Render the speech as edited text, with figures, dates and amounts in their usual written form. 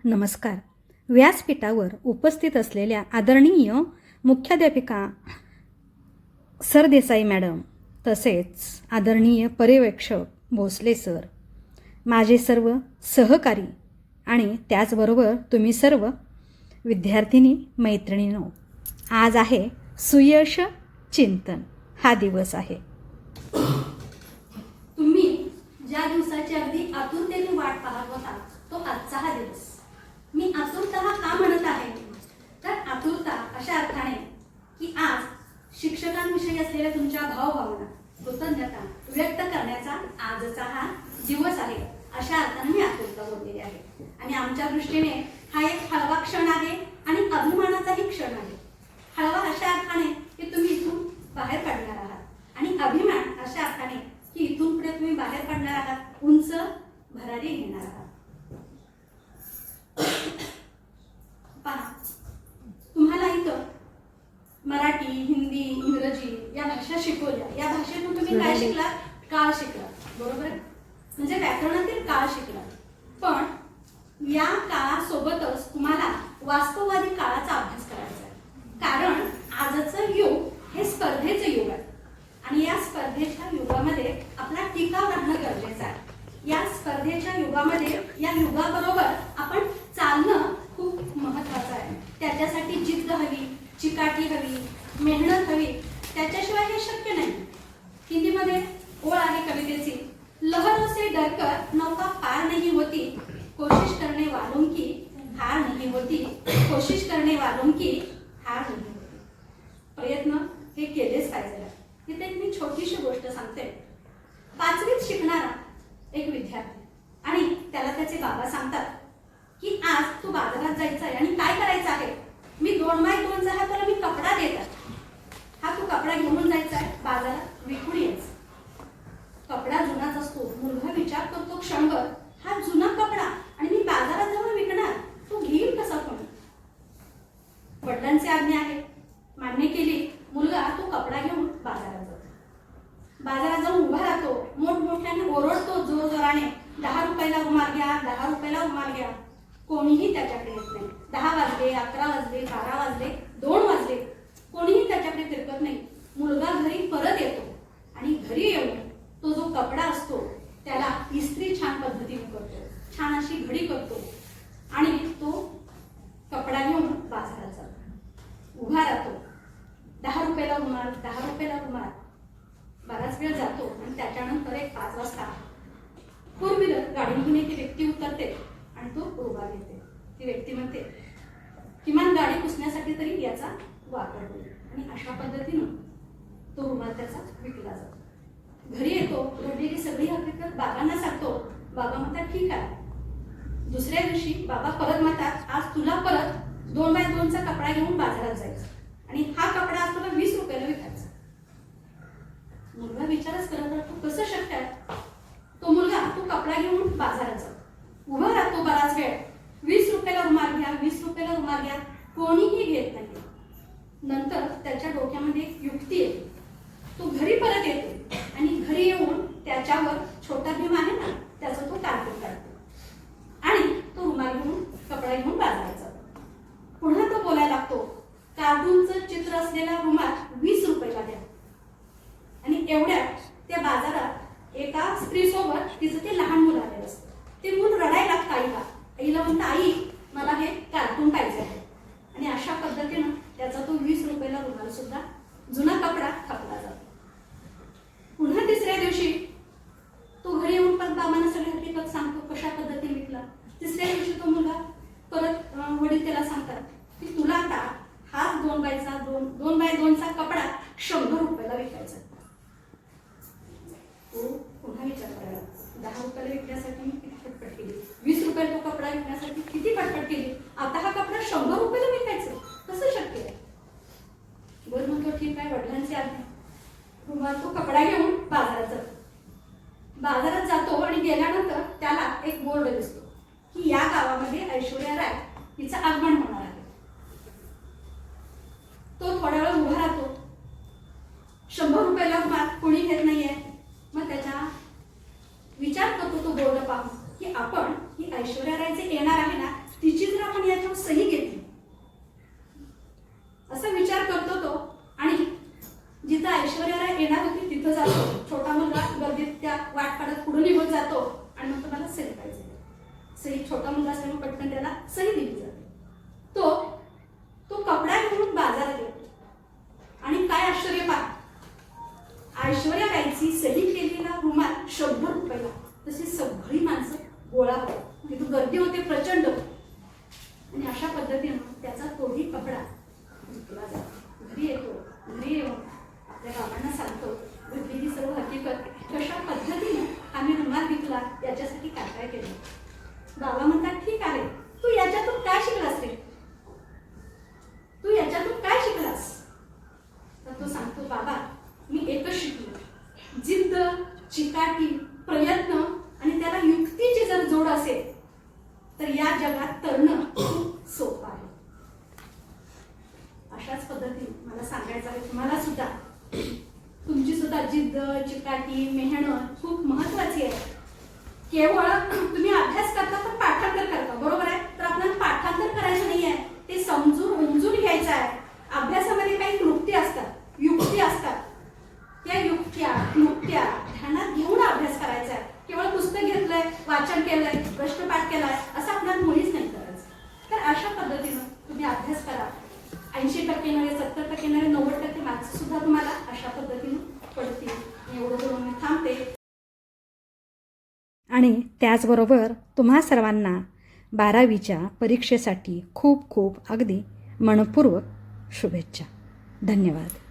नमस्कार. व्यासपीठावर उपस्थित असलेल्या आदरणीय मुख्याध्यापिका सरदेसाई मॅडम, तसेच आदरणीय पर्यवेक्षक भोसले सर, माझे सर्व सहकारी आणि त्याचबरोबर तुम्ही सर्व विद्यार्थिनी मैत्रिणींनो, आज आहे सुयश चिंतन हा दिवस आहे. तुम्ही ज्या दिवसाची अगदी आतुरतेने वाट पाहत होता तो आजचा हा दिवस. मी आतुरता का म्हणत आहे तर आतुरता अशा अर्थाने की आज शिक्षकांविषयी असलेल्या तुमच्या भावभावना, कृतज्ञता व्यक्त करण्याचा आजचा हा दिवस आहे, अशा अर्थाने मी आतुरता बोललेली आहे. आणि आमच्या दृष्टीने हा एक हळवा क्षण आहे आणि अभिमानाचाही क्षण आहे. हळवा अशा अर्थाने की तुम्ही इथून बाहेर पडणार आहात आणि अभिमान अशा अर्थाने की इथून पुढे तुम्ही बाहेर पडणार आहात, उंच भरारी घेणार आहात. पहा, तुम्हाला इथं मराठी, हिंदी, इंग्रजी या भाषा शिकवल्या. या भाषेतून तुम्ही काय शिकला? काळ शिकला, बरोबर आहे? म्हणजे व्याकरणातील काळ शिकला. पण या काळासोबतच तुम्हाला वास्तववादी काळाचा अभ्यास करायचा आहे. कारण आजचं युग हे स्पर्धेचं युग आहे आणि या स्पर्धेच्या युगामध्ये आपला टिकाव राहणं गरजेचं आहे. या स्पर्धेच्या युगामध्ये या युगाबरोबर आपण चालणं खूप महत्त्वाचं आहे. त्याच्यासाठी जिद्द हवी, चिकाटी हवी, मेहनत हवी. त्याच्याशिवाय हे शक्य नाही. हिंदीमध्ये ओळ आहे कवितेची, लहरों से डरकर नौका पार नहीं होती, कोशिश करने वालों की हार नहीं होती, कोशिश करने वालों की हार नहीं होती. प्रयत्न हे केलेच पाहिजे. इथे एक मी छोटीशी गोष्ट सांगते. 5वीत शिकणारा एक विद्यार्थी आणि त्याला त्याचे बाबा सांगतात की आज तू बाजारात जायचं आहे आणि काय करायचं आहे, मी 2x2चा हा तुला मी कपडा देत आहे, हा तू कपडा घेऊन जायचा आहे बाजारात, विकून यायचं. कपडा जुनाच असतो. मुलगा विचार करतो क्षणभर, हा जुना कपडा आणि मी बाजारात जाऊन विकणार, तू घेईल कसा कोणी? वडिलांची आज्ञा आहे, मान्य केली. मुलगा तो कपडा घेऊन बाजारात जातो. बाजारात जाऊन उभा राहतो, मोठमोठ्याने ओरडतो जोर जोराने, 10 रुपयाला रुमाल घ्या, 10 रुपयाला रुमाल घ्या. कोणीही त्याच्याकडे येत नाही. 10 वाजले, 11 वाजले, 12 वाजले, 2 वाजले, कोणीही त्याच्याकडे फिरकत नाही. मुलगा घरी परत येतो आणि घरी येऊन तो जो कपडा असतो त्याला इस्त्री छान पद्धतीने करतो, छान अशी घडी करतो आणि तो कपडा घेऊन बाजारात जातो. उभा राहतो, 10 रुपयाला रुमाल, 10 रुपयाला रुमाल. बराच वेळ जातो आणि त्याच्यानंतर एक 5 वाजता 4 व्हीलर गाडी घेऊन ती व्यक्ती उतरते आणि तो रुमाल घेते. ती व्यक्ती म्हणते किमान गाडी पुसण्यासाठी तरी याचा वापर होईल. आणि अशा पद्धतीनं तो रुमाल त्याचा विकला जातो. घरी येतो, घडलेली सगळी हकीकत बाबांना सांगतो. बाबा म्हणतात ठीक आहे. दुसऱ्या दिवशी बाबा परत म्हणतात आज तुला परत 2x2चा कपडा घेऊन बाजारात जायचं आणि हा कपडा आज तुला 20 रुपयाला विकायचा. मुलगा विचारच करत राहतो कसं शक्य आहे. तो मुलगा तो कपडा घेऊन बाजारात जातो, उभा राहतो बराच वेळ, 20 रुपयाला रुमाल घ्या, 20 रुपयाला रुमाल घ्या, कोणीही घेत नाही. नंतर त्याच्या डोक्यामध्ये एक युक्ती येते. तो घरी परत येतो आणि घरी येऊन त्याच्यावर छोटा भीम आहे ना त्याचा तो कार्टून काढतो आणि तो रुमाल घेऊन कपडा घेऊन बाजारात जातो. पुन्हा तो बोलायला लागतो कार्टूनचं चित्र असलेला रुमाल 20 रुपयाला द्या. आणि एवढ्या त्या बाजारात एका स्त्रीसोबत तिचं ते लहान मुलं आलेलं असतं. ते मूल रडायला लागतं आईला. आईला म्हणतं आई मला हे कार्टून पाहिजे आहे. आणि अशा पद्धतीनं त्याचा तो 20 रुपयाला रुमाल सुद्धा जुना कपडा खपला जातो. पुन्हा तिसऱ्या दिवशी तो घरी येऊन पण बाबांना सगळी हकीकत सांगतो कशा पद्धतीने विकला. तिसऱ्या दिवशी तो मुलगा परत वडील त्याला सांगतात की तुला आता हाच 2x2चा कपडा 100 रुपयाला विकायचा. तो पुन्हा विचार करायला 10 रुपयाला विकण्यासाठी मी किती पटपट केली, 20 रुपयाला तो कपडा विकण्यासाठी किती पटपट केली, आता हा कपडा 100 रुपयाला विकायचं कसं शक्य आहे? बरं म्हणतो ठीक आहे, वडिलांची आज्ञा. रुमाल तो कपडा घेऊन बाजारात जातो. बाजारात जातो आणि गेल्यानंतर त्याला एक बोर्ड दिसतो की या गावामध्ये ऐश्वर्या राय हिचं आगमन होणार आहे. तो थोडा वेळ उभा राहतो. 100 रुपयाला रुमाल कोणी घेत नाहीये. मग त्याचा विचार करतो तो बोर्ड पाहून की आपण ही ऐश्वर्या राय जे येणार आहे ना तिची विचार करतो तो आणि जिथं ऐश्वर्या येणार होती तिथं जातो. छोटा मुलगा गर्दीत त्या वाट काढत पुढे निघून जातो आणि मग तुम्हाला सही पाहिजे. सही छोटा मुलगा असल्यामुळे पटकन त्याला सही दिली जाते. तो कपडा घेऊन बाजारात येतो आणि काय आश्चर्य पहा, ऐश्वर्या बाईची सही केलेला रुमाल 100 रुपयाला. तशी सगळी माणसं गोळा होतात. तिथं गर्दी होते प्रचंड आणि अशा पद्धतीनं त्याचा तोही कपडा विकला जातो. घरी येतो. घरी येऊन आपल्या बाबांना सांगतो घडलेली सर्व हकीकत, कशा पद्धतीने आम्ही रुमाल विकला, याच्यासाठी काय काय केलं. बाबा म्हणतात ठीक आहे, तू याच्यातून काय शिकलास रे, तू याच्यातून काय शिकलास. तर तो सांगतो बाबा मी एकच शिकलो, जिद्द, चिकाटी, प्रयत्न आणि त्याला युक्तीची जर जोड असेल तर या जगात तरणं खूप सोपं आहे. अशाच पद्धतीने मला सांगायचं आहे तुम्हाला सुद्धा, तुमची सुद्धा जिद्द, चिकाटी, मेहनत खूप महत्वाची आहे. केवळ तुम्ही अभ्यास करता पण पाठांतर करता, बरोबर आहे. तर आपल्याला पाठांतर करायचं नाही आहे, ते समजून उमजून घ्यायचं आहे. अभ्यासामध्ये काही कृती असतात, युक्ती असतात. त्या युक्त्या ध्यानात घेऊन अभ्यास करायचा आहे. केवळ पुस्तक घेतलंय, वाचन केलंय, प्रश्नपाठ केलाय असं आपल्याला मुळीच नाही करायचं. तर अशा पद्धतीनं तुम्ही अभ्यास करा. 80% नव्हे, 70% नव्हे, 90% मार्क्स सुद्धा तुम्हाला अशा पद्धतीनं पडतील. एवढं करून मी थांबते. आणि त्याचबरोबर तुम्हा सर्वांना 12वीच्या परीक्षेसाठी खूप खूप अगदी मनपूर्वक शुभेच्छा. धन्यवाद.